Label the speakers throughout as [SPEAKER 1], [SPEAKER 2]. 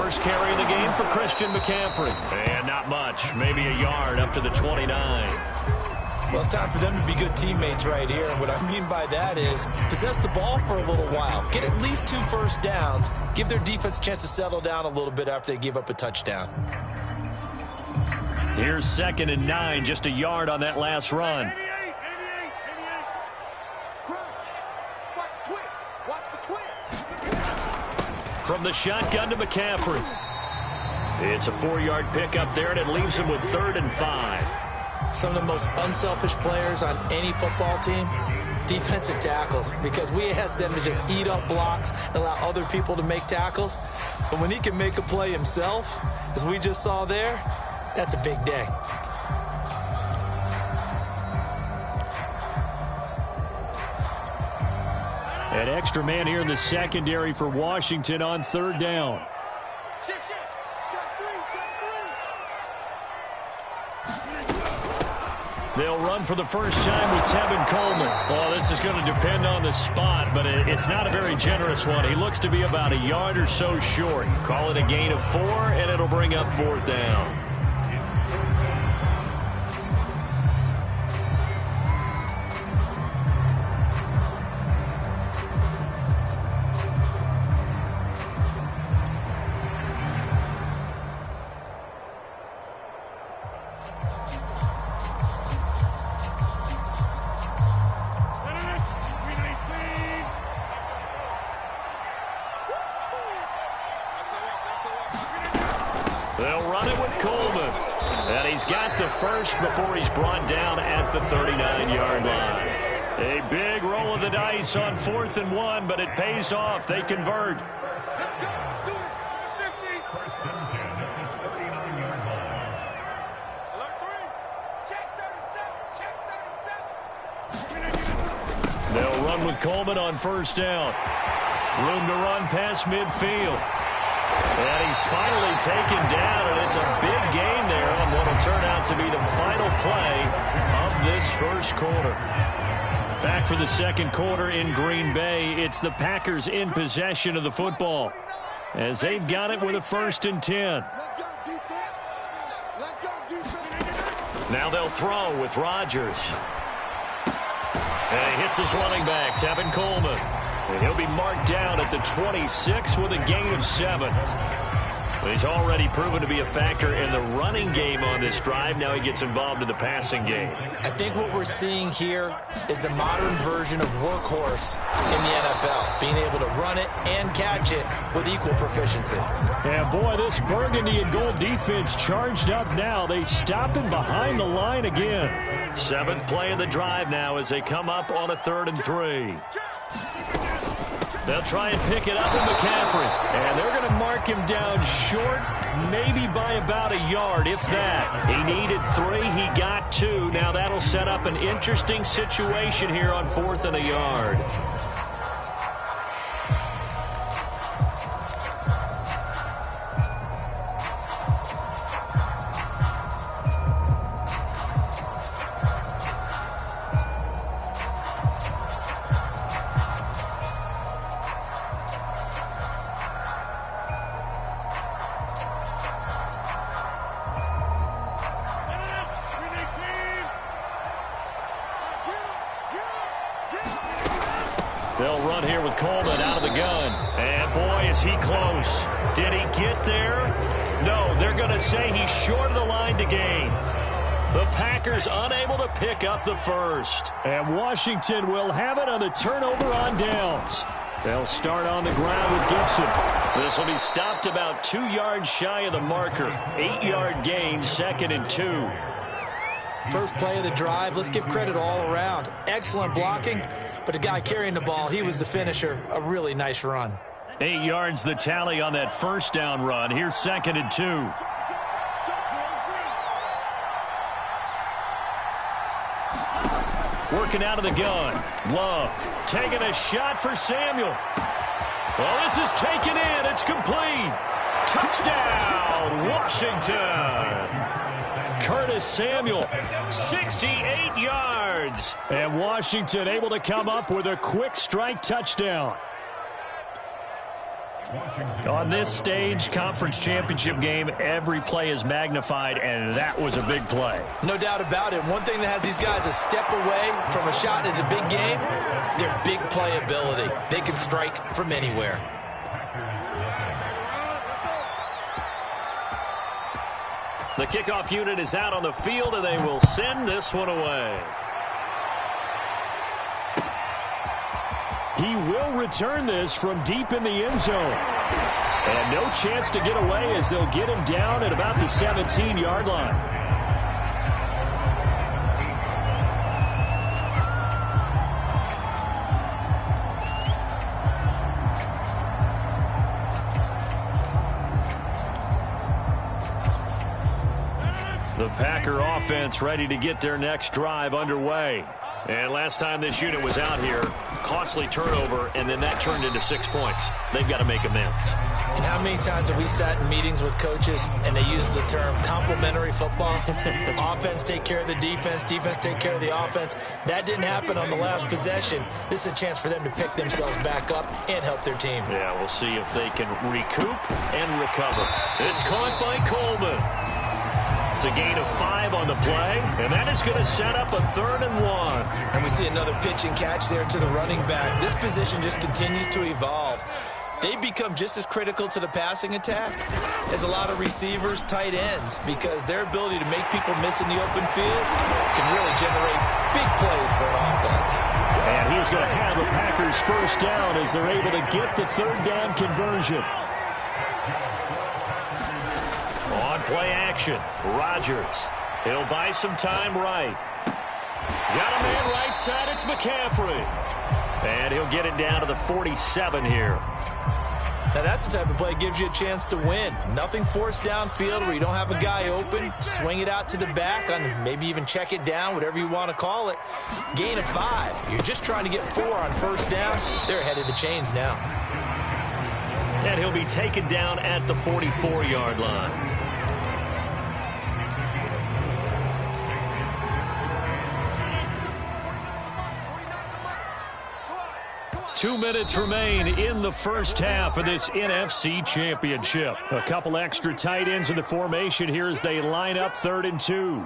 [SPEAKER 1] first carry of the game for Christian McCaffrey. And not much, maybe a yard up to the 29.
[SPEAKER 2] Well, it's time for them to be good teammates right here. And what I mean by that is possess the ball for a little while. Get at least 2 first downs. Give their defense a chance to settle down a little bit after they give up a touchdown.
[SPEAKER 1] Here's 2nd and 9, just a yard on that last run. From the shotgun to McCaffrey. It's a 4-yard pickup there, and it leaves him with 3rd and 5.
[SPEAKER 2] Some of the most unselfish players on any football team, defensive tackles, because we ask them to just eat up blocks and allow other people to make tackles. But when he can make a play himself, as we just saw there, that's a big day.
[SPEAKER 1] An extra man here in the secondary for Washington on 3rd down. They'll run for the first time with Tevin Coleman. Well, this is going to depend on the spot, but it's not a very generous one. He looks to be about a yard or so short. Call it a gain of 4, and it'll bring up 4th down. They'll run it with Coleman. And he's got the first before he's brought down at the 39-yard line. A big roll of the dice on 4th and 1, but it pays off. They convert. They'll run with Coleman on 1st down. Room to run past midfield. And he's finally taken down, and it's a big gain there on what will turn out to be the final play of this first quarter. Back for the second quarter in Green Bay. It's the Packers in possession of the football as they've got it with a 1st and 10. Now they'll throw with Rodgers. And he hits his running back, Tevin Coleman. And he'll be marked down at the 26 with a gain of 7. But he's already proven to be a factor in the running game on this drive. Now he gets involved in the passing game.
[SPEAKER 2] I think what we're seeing here is the modern version of workhorse in the NFL, being able to run it and catch it with equal proficiency.
[SPEAKER 1] And boy, this burgundy and gold defense charged up now. They stop him behind the line again. 7th play of the drive now as they come up on a 3rd and 3. They'll try and pick it up with McCaffrey. And they're going to mark him down short, maybe by about a yard, if that. He needed 3. He got 2. Now that'll set up an interesting situation here on 4th and a yard. They'll run here with Coleman out of the gun. And, boy, is he close. Did he get there? No, they're going to say he's short of the line to gain. The Packers unable to pick up the first. And Washington will have it on the turnover on downs. They'll start on the ground with Gibson. This will be stopped about 2 yards shy of the marker. 8-yard gain, 2nd and 2.
[SPEAKER 2] First play of the drive, let's give credit all around. Excellent blocking, but the guy carrying the ball, he was the finisher. A really nice run.
[SPEAKER 1] 8 yards the tally on that first down run. Here's 2nd and 2. Working out of the gun. Love taking a shot for Samuel. Well, this is taken in. It's complete. Touchdown, Washington. Curtis Samuel, 68 yards. And Washington able to come up with a quick strike touchdown. On this stage, conference championship game, every play is magnified, and that was a big play.
[SPEAKER 2] No doubt about it. One thing that has these guys a step away from a shot at a big game, their big play ability. They can strike from anywhere.
[SPEAKER 1] The kickoff unit is out on the field, and they will send this one away. He will return this from deep in the end zone. And no chance to get away as they'll get him down at about the 17-yard line. The Packer offense ready to get their next drive underway. And last time this unit was out here, costly turnover, and then that turned into 6 points. They've got to make amends.
[SPEAKER 2] And how many times have we sat in meetings with coaches and they use the term complementary football? Offense take care of the defense, defense take care of the offense. That didn't happen on the last possession. This is a chance for them to pick themselves back up and help their team.
[SPEAKER 1] Yeah, we'll see if they can recoup and recover. It's caught by Coleman. It's a gain of 5 on the play, and that is going to set up a 3rd and 1.
[SPEAKER 2] And we see another pitch and catch there to the running back. This position just continues to evolve. They become just as critical to the passing attack as a lot of receivers, tight ends, because their ability to make people miss in the open field can really generate big plays for an offense.
[SPEAKER 1] And he's going to have the Packers first down as they're able to get the 3rd down conversion. On play action, Rodgers. He'll buy some time right. Got a man right side, it's McCaffrey. And he'll get it down to the 47 here.
[SPEAKER 2] Now that's the type of play that gives you a chance to win. Nothing forced downfield where you don't have a guy open. Swing it out to the back, on maybe even check it down, whatever you want to call it. Gain of 5. You're just trying to get 4 on first down. They're ahead of the chains now.
[SPEAKER 1] And he'll be taken down at the 44-yard line. 2 minutes remain in the first half of this NFC Championship. A couple extra tight ends in the formation here as they line up 3rd and 2.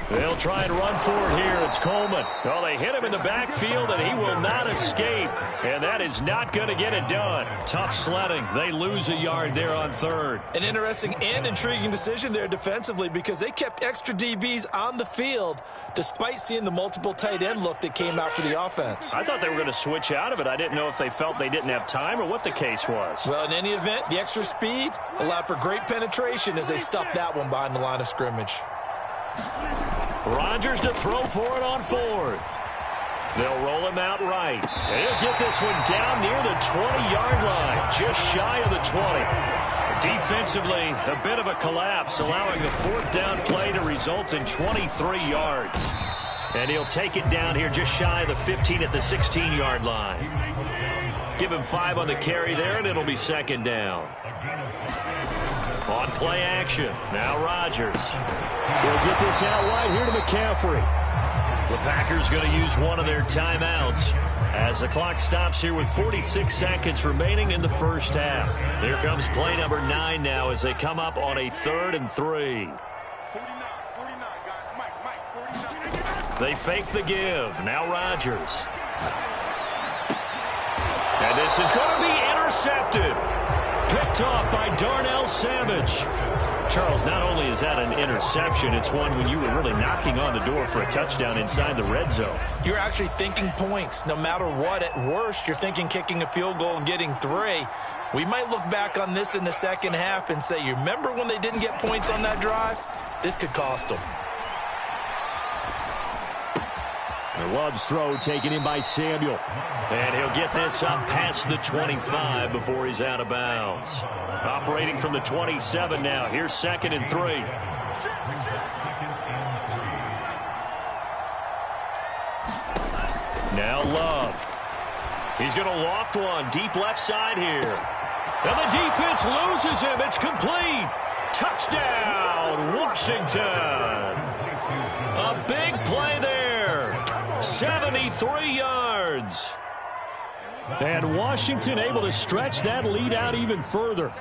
[SPEAKER 1] They'll try and run for it here. It's Coleman. Well, they hit him in the backfield, and he will not escape. And that is not going to get it done. Tough sledding. They lose a yard there on 3rd.
[SPEAKER 2] An interesting and intriguing decision there defensively because they kept extra DBs on the field despite seeing the multiple tight end look that came out for the offense.
[SPEAKER 1] I thought they were going to switch out of it. I didn't know if they felt they didn't have time or what the case was.
[SPEAKER 2] Well, in any event, the extra speed allowed for great penetration as they stuffed that one behind the line of scrimmage.
[SPEAKER 1] Rodgers to throw for it on 4th. They'll roll him out right. And he'll get this one down near the 20-yard line, just shy of the 20. Defensively, a bit of a collapse, allowing the 4th down play to result in 23 yards. And he'll take it down here just shy of the 15 at the 16-yard line. Give him 5 on the carry there, and it'll be 2nd down. On play action, now Rodgers. He'll get this out wide here to McCaffrey. The Packers going to use one of their timeouts as the clock stops here with 46 seconds remaining in the first half. Here comes play number 9 now as they come up on a 3rd and 3.
[SPEAKER 3] 49, guys. Mike, 49.
[SPEAKER 1] They fake the give. Now Rodgers. And this is going to be intercepted. Picked off by Darnell Savage. Charles, not only is that an interception, it's one when you were really knocking on the door for a touchdown inside the red zone.
[SPEAKER 2] You're actually thinking points. No matter what, at worst, you're thinking kicking a field goal and getting 3. We might look back on this in the second half and say, you remember when they didn't get points on that drive? This could cost them.
[SPEAKER 1] The Love's throw taken in by Samuel. And he'll get this up past the 25 before he's out of bounds. Operating from the 27 now. Here's 2nd and 3. Now Love. He's going to loft one deep left side here. And the defense loses him. It's complete. Touchdown, Washington. A big play there. 73 yards. And Washington able to stretch that lead out even further.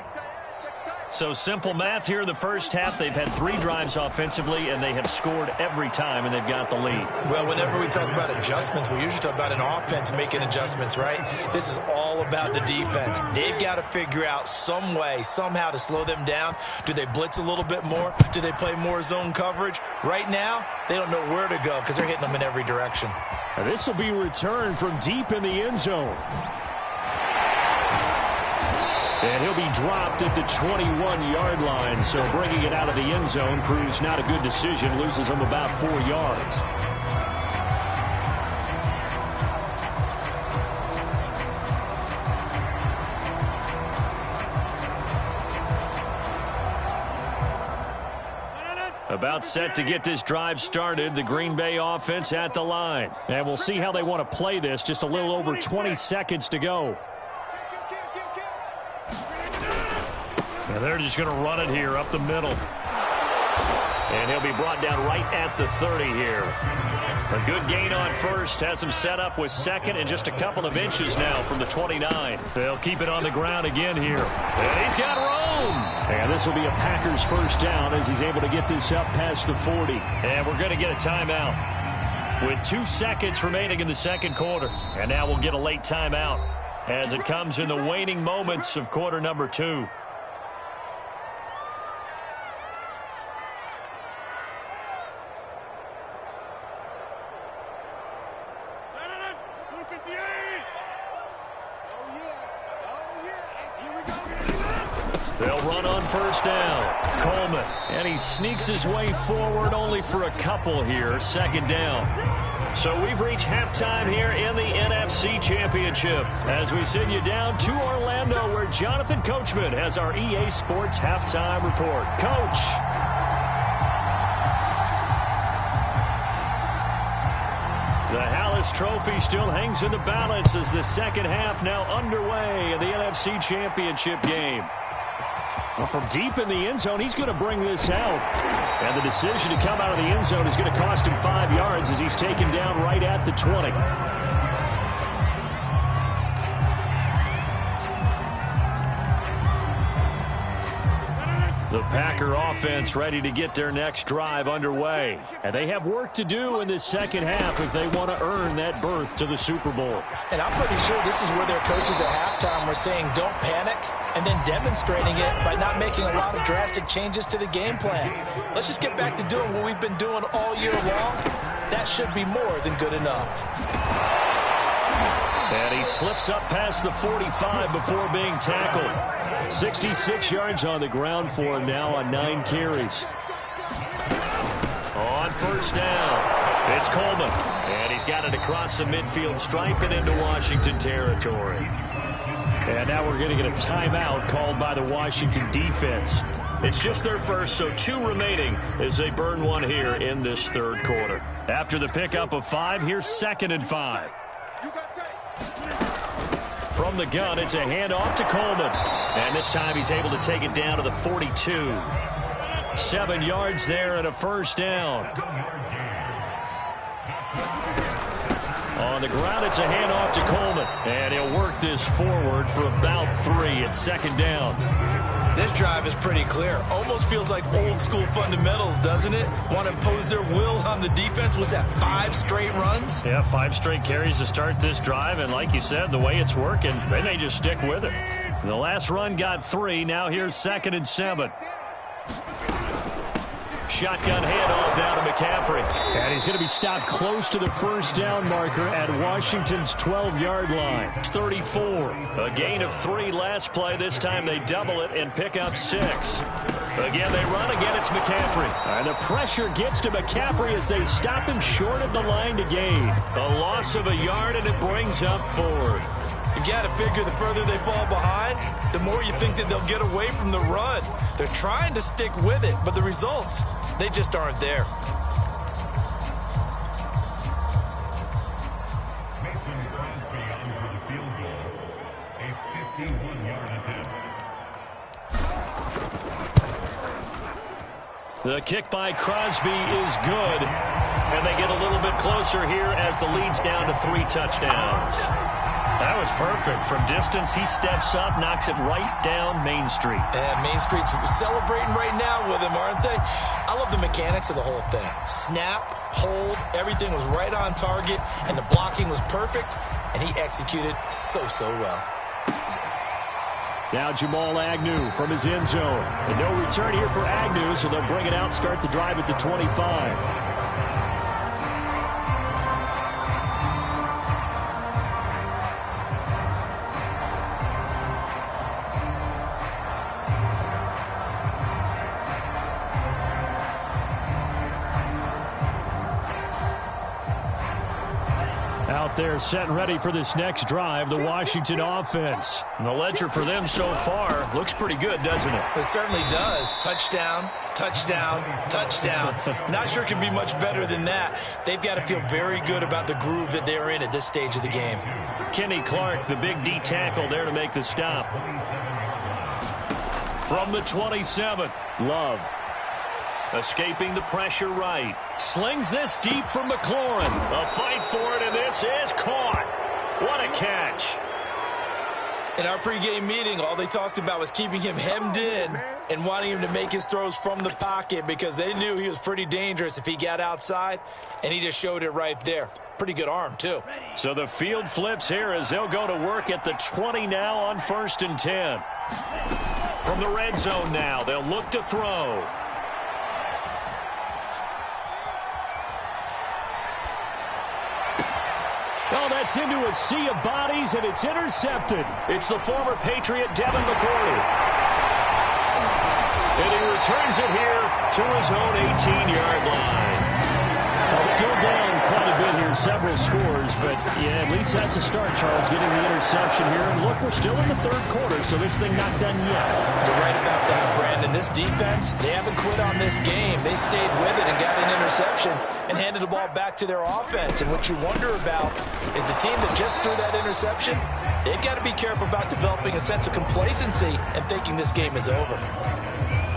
[SPEAKER 1] So simple math here in the first half. They've had 3 drives offensively, and they have scored every time, and they've got the lead.
[SPEAKER 2] Well, whenever we talk about adjustments, we usually talk about an offense making adjustments, right? This is all about the defense. They've got to figure out some way, somehow to slow them down. Do they blitz a little bit more? Do they play more zone coverage? Right now, they don't know where to go because they're hitting them in every direction.
[SPEAKER 1] And this will be returned from deep in the end zone. And he'll be dropped at the 21-yard line. So bringing it out of the end zone proves not a good decision. Loses him about 4 yards. About set to get this drive started. The Green Bay offense at the line. And we'll see how they want to play this. Just a little over 20 seconds to go. And they're just going to run it here up the middle. And he'll be brought down right at the 30 here. A good gain on first. Has him set up with second and just a couple of inches now from the 29. They'll keep it on the ground again here. And he's got room. And this will be a Packers first down as he's able to get this up past the 40. And we're going to get a timeout with 2 seconds remaining in the second quarter. And now we'll get a late timeout as it comes in the waning moments of quarter number 2. They'll run on first down. Coleman. And he sneaks his way forward only for a couple here. Second down. So we've reached halftime here in the NFC Championship as we send you down to Orlando where Jonathan Coachman has our EA Sports halftime report. Coach. The Hallis Trophy still hangs in the balance as the second half now underway in the NFC Championship game. Well, from deep in the end zone, he's going to bring this out. And the decision to come out of the end zone is going to cost him 5 yards as he's taken down right at the 20. The Packer offense ready to get their next drive underway. And they have work to do in this second half if they want to earn that berth to the Super Bowl.
[SPEAKER 2] And I'm pretty sure this is where their coaches at halftime were saying don't panic, and then demonstrating it by not making a lot of drastic changes to the game plan. Let's just get back to doing what we've been doing all year long. That should be more than good enough.
[SPEAKER 1] And he slips up past the 45 before being tackled. 66 yards on the ground for him now on 9 carries. On first down, it's Coleman. And he's got it across the midfield stripe and into Washington territory. And now we're going to get a timeout called by the Washington defense. It's just their first, so 2 remaining as they burn one here in this third quarter. After the pickup of 5, here's 2nd and 5. From the gun, it's a handoff to Coleman. And this time he's able to take it down to the 42. 7 yards there and a first down. On the ground, it's a handoff to Coleman. And he'll work this forward for about 3 at second down.
[SPEAKER 2] This drive is pretty clear. Almost feels like old school fundamentals, doesn't it? Want to impose their will on the defense. Was that 5 straight runs?
[SPEAKER 1] Yeah, 5 straight carries to start this drive. And like you said, the way it's working, they may just stick with it. The last run got 3. Now here's 2nd and 7. Shotgun handoff down to McCaffrey. And he's going to be stopped close to the first down marker at Washington's 12-yard line. 34. A gain of 3 last play. This time they double it and pick up 6. Again, they run. Again, it's McCaffrey. And the pressure gets to McCaffrey as they stop him short of the line to gain. A loss of a yard, and it brings up 4th.
[SPEAKER 2] You got to figure the further they fall behind, the more you think that they'll get away from the run. They're trying to stick with it, but the results, they just aren't there.
[SPEAKER 1] The kick by Crosby is good. And they get a little bit closer here as the lead's down to 3 touchdowns. That was perfect. From distance, he steps up, knocks it right down Main Street.
[SPEAKER 2] And Main Street's celebrating right now with him, aren't they? I love the mechanics of the whole thing. Snap, hold, everything was right on target, and the blocking was perfect, and he executed so well.
[SPEAKER 1] Now Jamal Agnew from his end zone. And no return here for Agnew, so they'll bring it out, start the drive at the 25. Out there set and ready for this next drive, the Washington offense. And the ledger for them so far looks pretty good, doesn't it?
[SPEAKER 2] It certainly does. Touchdown, touchdown, touchdown. Not sure it can be much better than that. They've got to feel very good about the groove that they're in at this stage of the game.
[SPEAKER 1] Kenny Clark, the big D tackle there to make the stop. From the 27, Love. Escaping the pressure right. Slings this deep from McLaurin. A fight for it, and this is caught. What a catch.
[SPEAKER 2] In our pregame meeting, all they talked about was keeping him hemmed in and wanting him to make his throws from the pocket because they knew he was pretty dangerous if he got outside, and he just showed it right there. Pretty good arm, too.
[SPEAKER 1] So the field flips here as they'll go to work at the 20 now on 1st and 10. From the red zone now, they'll look to throw. Oh, that's into a sea of bodies, and it's intercepted. It's the former Patriot, Devin McCourty. And he returns it here to his own 18-yard line. Still down quite a bit here, several scores, but yeah, at least that's a start, Charles, getting the interception here. And look, we're still in the third quarter, so this thing not done yet.
[SPEAKER 2] You're right about that, Brandon. This defense, they haven't quit on this game. They stayed with it and got an interception and handed the ball back to their offense. And what you wonder about is the team that just threw that interception, they've got to be careful about developing a sense of complacency and thinking this game is over.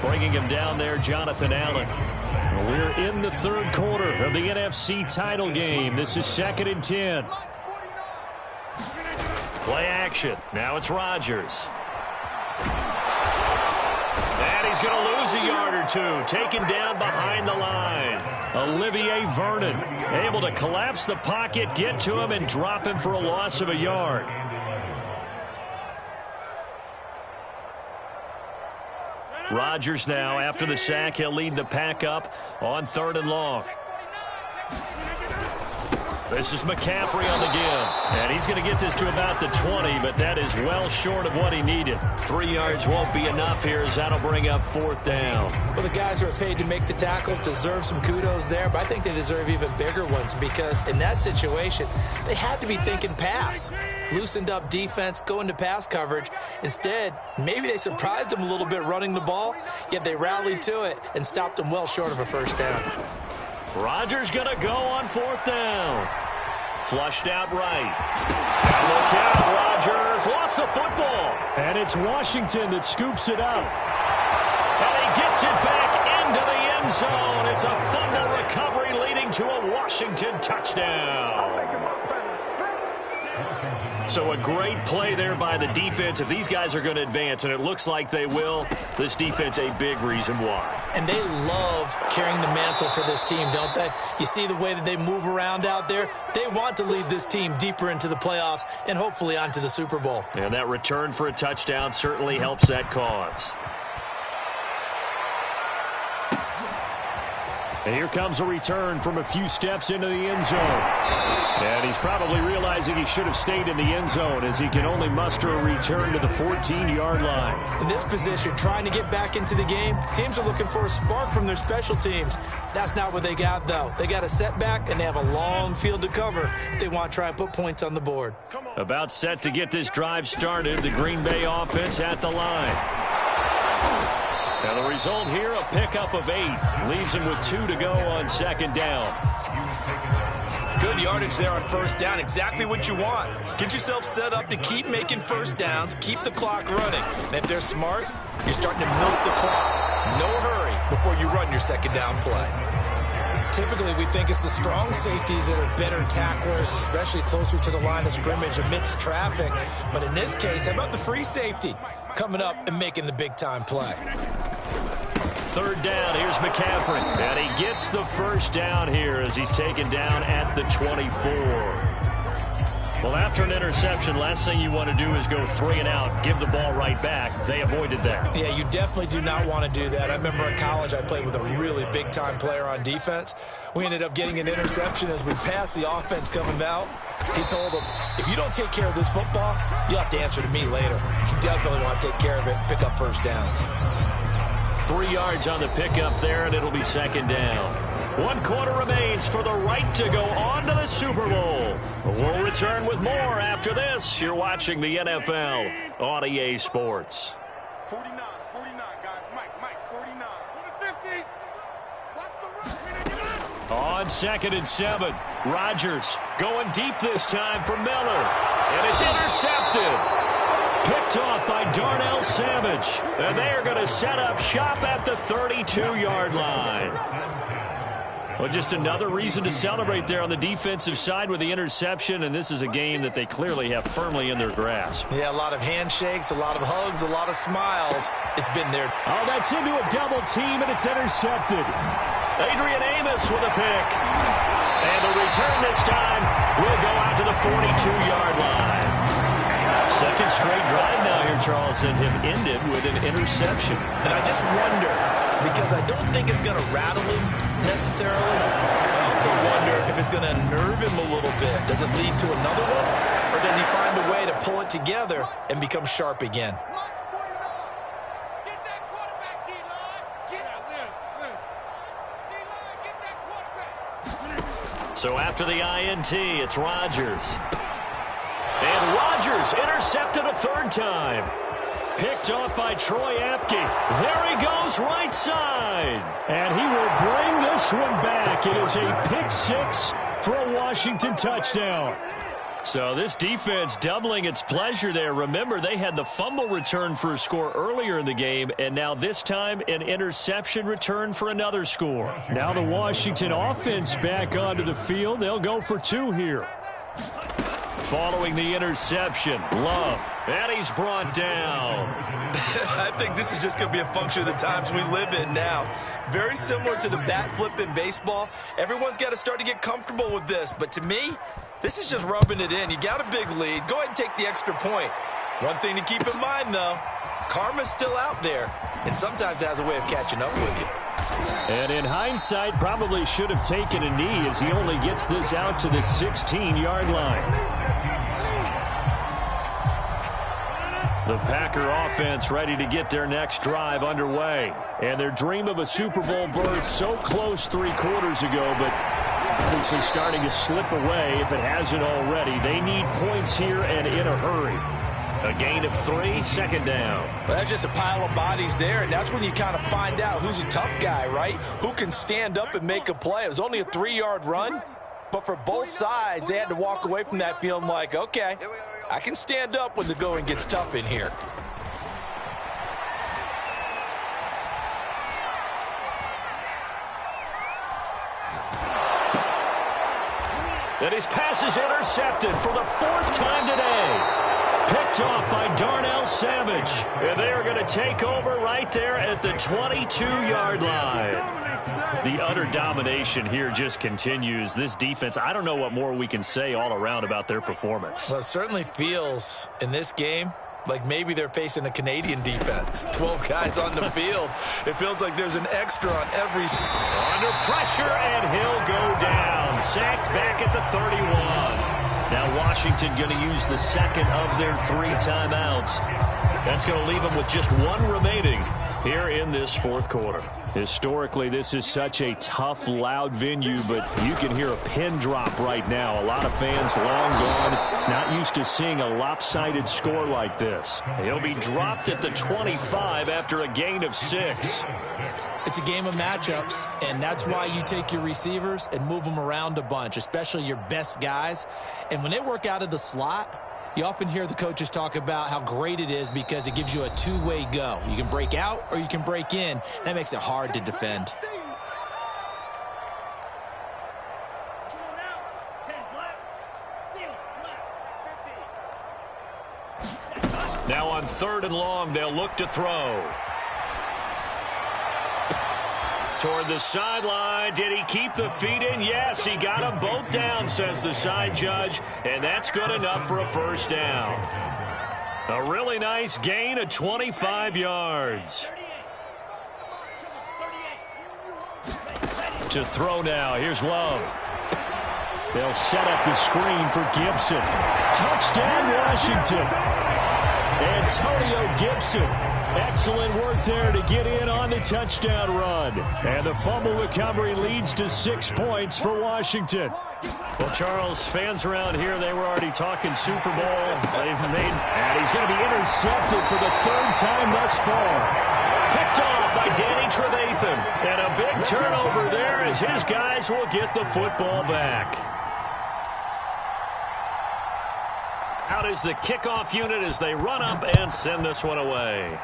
[SPEAKER 1] Bringing him down there, Jonathan Allen. We're in the third quarter of the NFC title game. This is 2nd and 10. Play action. Now it's Rodgers. And he's going to lose a yard or two. Taken down behind the line. Olivier Vernon able to collapse the pocket, get to him, and drop him for a loss of a yard. Rodgers now, after the sack, he'll lead the pack up on 3rd and long. This is McCaffrey on the give. And he's going to get this to about the 20, but that is well short of what he needed. 3 yards won't be enough here as that'll bring up 4th down.
[SPEAKER 2] Well, the guys who are paid to make the tackles deserve some kudos there, but I think they deserve even bigger ones because in that situation, they had to be thinking pass. Loosened up defense, go into pass coverage. Instead, maybe they surprised them a little bit running the ball, yet they rallied to it and stopped them well short of a 1st down.
[SPEAKER 1] Rodgers going to go on 4th down. Flushed out right. Look out, Rodgers lost the football. And it's Washington that scoops it up. And he gets it back into the end zone. It's a fumble recovery leading to a Washington touchdown. So a great play there by the defense. If these guys are going to advance, and it looks like they will, this defense a big reason why.
[SPEAKER 2] And they love carrying the mantle for this team, don't they? You see the way that they move around out there? They want to lead this team deeper into the playoffs and hopefully onto the Super Bowl.
[SPEAKER 1] And that return for a touchdown certainly helps that cause. And here comes a return from a few steps into the end zone. And he's probably realizing he should have stayed in the end zone as he can only muster a return to the 14-yard line.
[SPEAKER 2] In this position, trying to get back into the game, teams are looking for a spark from their special teams. That's not what they got, though. They got a setback, and they have a long field to cover if they want to try and put points on the board.
[SPEAKER 1] About set to get this drive started, the Green Bay offense at the line. Now the result here, a pickup of 8. Leaves him with 2 to go on 2nd down.
[SPEAKER 2] Good yardage there on 1st down. Exactly what you want. Get yourself set up to keep making 1st downs, keep the clock running. And if they're smart, you're starting to milk the clock. No hurry before you run your 2nd down play. Typically, we think it's the strong safeties that are better tacklers, especially closer to the line of scrimmage amidst traffic. But in this case, how about the free safety coming up and making the big-time play?
[SPEAKER 1] Third down, here's McCaffrey. And he gets the first down here as he's taken down at the 24. Well, after an interception, last thing you want to do is go 3 and out, give the ball right back. They avoided that.
[SPEAKER 2] Yeah, you definitely do not want to do that. I remember in college I played with a really big-time player on defense. We ended up getting an interception as we passed the offense coming out. He told him, if you don't take care of this football, you'll have to answer to me later. You definitely want to take care of it, pick up first downs.
[SPEAKER 1] 3 yards on the pickup there, and it'll be second down. 1 quarter remains for the right to go on to the Super Bowl. We'll return with more after this. You're watching the NFL on EA Sports.
[SPEAKER 3] 49, guys. Mike, 49. 50.
[SPEAKER 1] On 2nd and 7, Rodgers going deep this time for Miller. And it's intercepted. Picked off by Darnell Savage. And they are going to set up shop at the 32-yard line. Well, just another reason to celebrate there on the defensive side with the interception, and this is a game that they clearly have firmly in their grasp.
[SPEAKER 2] Yeah, a lot of handshakes, a lot of hugs, a lot of smiles. It's been there.
[SPEAKER 1] Oh, that's into a double team, and it's intercepted. Adrian Amos with a pick. And the return this time will go out to the 42-yard line. Second straight drive now here, Charles, and have ended with an interception.
[SPEAKER 2] And I just wonder, because I don't think it's going to rattle him necessarily. I also wonder if it's going to unnerve him a little bit. Does it lead to another one? Or does he find a way to pull it together and become sharp again?
[SPEAKER 1] So after the INT, it's Rodgers. And Rodgers intercepted a third time. Picked off by Troy Apke. There he goes, right side. And he will bring this one back. It is a pick 6 for a Washington touchdown. So this defense doubling its pleasure there. Remember, they had the fumble return for a score earlier in the game, and now this time an interception return for another score. Now the Washington offense back onto the field. They'll go for 2 here. Following the interception, Love, and he's brought down.
[SPEAKER 2] I think this is just going to be a function of the times we live in now. Very similar to the bat flip in baseball. Everyone's got to start to get comfortable with this. But to me, this is just rubbing it in. You got a big lead. Go ahead and take the extra point. One thing to keep in mind, though, karma's still out there, and sometimes it has a way of catching up with you.
[SPEAKER 1] And in hindsight, probably should have taken a knee as he only gets this out to the 16-yard line. The Packer offense ready to get their next drive underway. And their dream of a Super Bowl berth so close 3 quarters ago, but obviously starting to slip away if it hasn't already. They need points here and in a hurry. A gain of 3, second down.
[SPEAKER 2] Well, that's just a pile of bodies there, and that's when you kind of find out who's a tough guy, right? Who can stand up and make a play. It was only a 3-yard run, but for both sides, they had to walk away from that feeling like, okay, I can stand up when the going gets tough in here.
[SPEAKER 1] And his pass is intercepted for the 4th time today. Picked off by Darnell Savage. And they are going to take over right there at the 22-yard line. The utter domination here just continues. This defense, I don't know what more we can say all around about their performance.
[SPEAKER 2] Well, it certainly feels in this game like maybe they're facing a Canadian defense. 12 guys on the field. It feels like there's an extra on every...
[SPEAKER 1] Under pressure, and he'll go down. Sacked back at the 31. Now Washington going to use the second of their 3 timeouts. That's going to leave them with just 1 remaining here in this 4th quarter. Historically, this is such a tough, loud venue, but you can hear a pin drop right now. A lot of fans long gone, not used to seeing a lopsided score like this. He'll be dropped at the 25 after a gain of 6.
[SPEAKER 2] It's a game of matchups, and that's why you take your receivers and move them around a bunch, especially your best guys. And when they work out of the slot, you often hear the coaches talk about how great it is because it gives you a 2-way go. You can break out or you can break in. That makes it hard to defend.
[SPEAKER 1] 3rd and long. They'll look to throw. Toward the sideline. Did he keep the feet in? Yes, he got them both down, says the side judge. And that's good enough for a first down. A really nice gain of 25 yards. To throw now. Here's Love. They'll set up the screen for Gibson. Touchdown, Washington. Antonio Gibson. Excellent work there to get in on the touchdown run. And the fumble recovery leads to 6 points for Washington. Well, Charles, fans around here, they were already talking Super Bowl. And he's going to be intercepted for the 3rd time thus far. Picked off by Danny Trevathan. And a big turnover there as his guys will get the football back. Out is the kickoff unit as they run up and send this one away.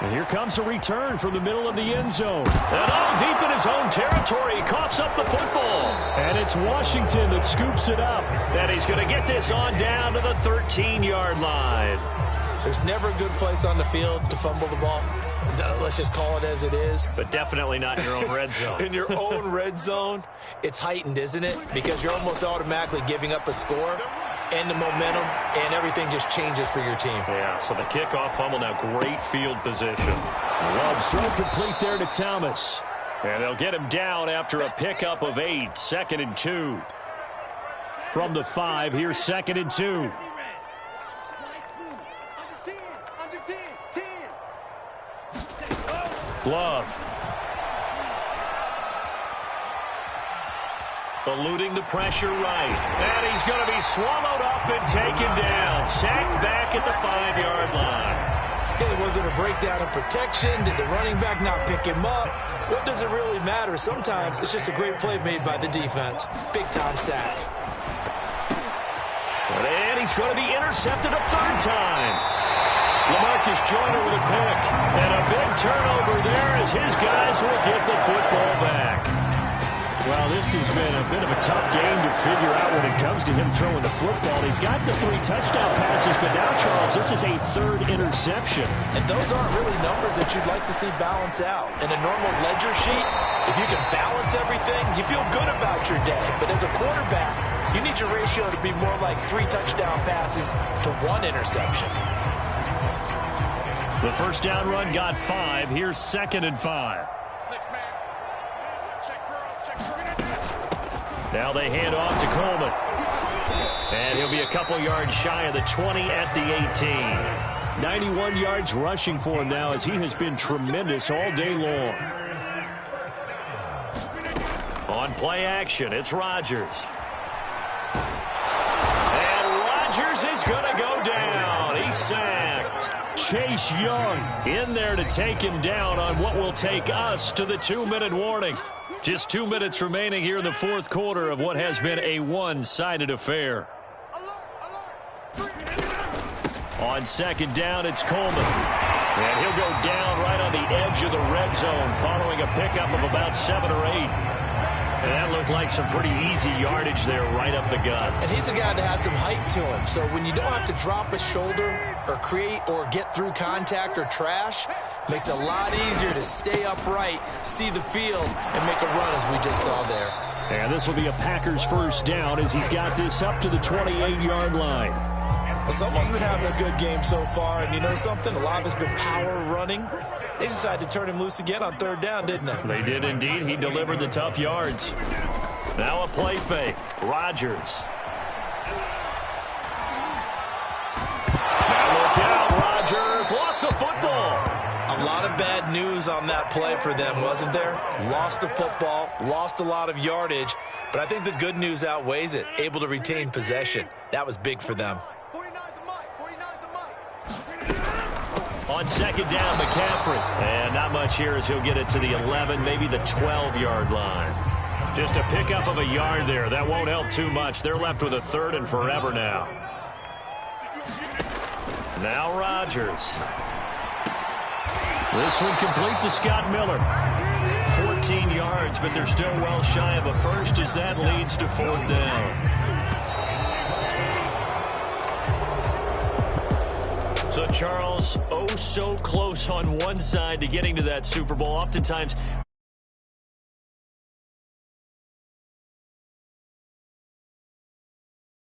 [SPEAKER 1] And here comes a return from the middle of the end zone. And all deep in his own territory, he coughs up the football. And it's Washington that scoops it up. And he's going to get this on down to the 13-yard line.
[SPEAKER 2] There's never a good place on the field to fumble the ball. Let's just call it as it is.
[SPEAKER 1] But definitely not in your own red zone.
[SPEAKER 2] In your own red zone, it's heightened, isn't it? Because you're almost automatically giving up a score and the momentum, and everything just changes for your team.
[SPEAKER 1] Yeah, so the kickoff fumble now, great field position. Love throw complete there to Thomas. And they'll get him down after a pickup of 8, 2nd and 2. From the 5, here's 2nd and 2. Love. Eluding the pressure right. And he's going to be swallowed up and taken down. Sacked back at the 5-yard line.
[SPEAKER 2] Okay, was it a breakdown of protection? Did the running back not pick him up? What does it really matter? Sometimes it's just a great play made by the defense. Big-time sack.
[SPEAKER 1] And he's going to be intercepted a 3rd time. LaMarcus Joyner with a pick. And a big turnover there as his guys will get the football back. Well, this has been a bit of a tough game to figure out when it comes to him throwing the football. He's got the 3 touchdown passes, but now, Charles, this is a 3rd interception.
[SPEAKER 2] And those aren't really numbers that you'd like to see balance out. In a normal ledger sheet, if you can balance everything, you feel good about your day. But as a quarterback, you need your ratio to be more like 3 touchdown passes to 1 interception.
[SPEAKER 1] The first down run got 5. Here's 2nd and 5.
[SPEAKER 3] 6-man. Check cross, check cross.
[SPEAKER 1] Now they hand off to Coleman. And he'll be a couple yards shy of the 20 at the 18. 91 yards rushing for him now as he has been tremendous all day long. On play action, it's Rodgers. And Rodgers is going to go down. He's sacked. Chase Young in there to take him down on what will take us to the 2-minute warning. Just 2 minutes remaining here in the 4th quarter of what has been a one-sided affair. On 2nd down, it's Coleman. And he'll go down right on the edge of the red zone following a pickup of about 7 or 8. And that looked like some pretty easy yardage there right up the gut.
[SPEAKER 2] And he's a guy that has some height to him. So when you don't have to drop a shoulder or create or get through contact or trash, makes it a lot easier to stay upright, see the field, and make a run as we just saw there.
[SPEAKER 1] And this will be a Packers first down as he's got this up to the 28-yard line.
[SPEAKER 2] Well, someone's been having a good game so far, and you know something? A lot of it's been power running. They decided to turn him loose again on 3rd down, didn't they?
[SPEAKER 1] They did indeed. He delivered the tough yards. Now a play fake. Rodgers. Now look out. Rodgers lost the football.
[SPEAKER 2] A lot of bad news on that play for them, wasn't there? Lost the football, lost a lot of yardage, but I think the good news outweighs it. Able to retain possession. That was big for them.
[SPEAKER 1] On 2nd down, McCaffrey. And not much here as he'll get it to the 11, maybe the 12-yard line. Just a pickup of a yard there. That won't help too much. They're left with a 3rd and forever now. Now Rodgers. This one complete to Scott Miller. 14 yards, but they're still well shy of a first as that leads to 4th down. So, Charles, oh so close on one side to getting to that Super Bowl. Oftentimes